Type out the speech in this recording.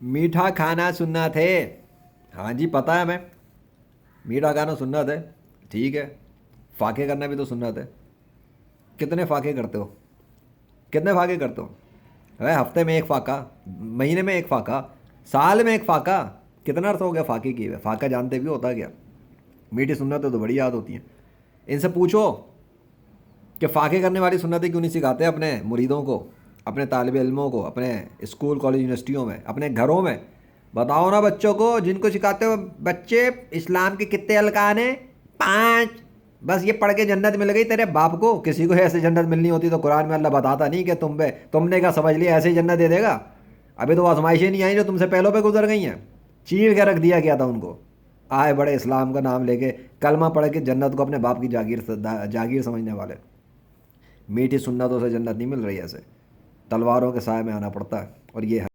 मीठा खाना सुन्नत है। हाँ जी पता है हमें। मीठा खाना सुन्नत है। ठीक है। फाके करना भी तो सुन्नत है। कितने फाके करते हो? कितने फाके करते हो? अरे हफ्ते में एक फाका, महीने में एक फाका, साल में एक फाका। कितना अर्थ हो गया फाके की? फाका जानते भी होता क्या? मीठी सुन्नतें तो बड़ी याद होती हैं। इनसे पूछो कि फाके करने वाली सुन्नतें क्यों नहीं सिखाते अपने मुरीदों को, अपने तालिब इल्मों को, अपने स्कूल कॉलेज यूनिवर्सिटियों में, अपने घरों में। बताओ ना बच्चों को, जिनको सिखाते हो बच्चे इस्लाम के कितने अरकान हैं? 5। बस ये पढ़ के जन्नत मिल गई तेरे बाप को। किसी को ऐसे जन्नत मिलनी होती तो कुरान में अल्लाह बताता नहीं कि तुमने क्या समझ लिया ऐसे ही जन्नत दे देगा। अभी तो वो आजमाइशें नहीं आई जो तुमसे पहलों पे गुजर गई हैं। चीर के रख दिया गया था उनको। आए बड़े इस्लाम का नाम लेके कलमा पढ़ के जन्नत को अपने बाप की जागीर जागीर समझने वाले। मीठी सुन्नतों से जन्नत नहीं मिल रही ऐसे। तलवारों के साए में आना पड़ता है और ये है।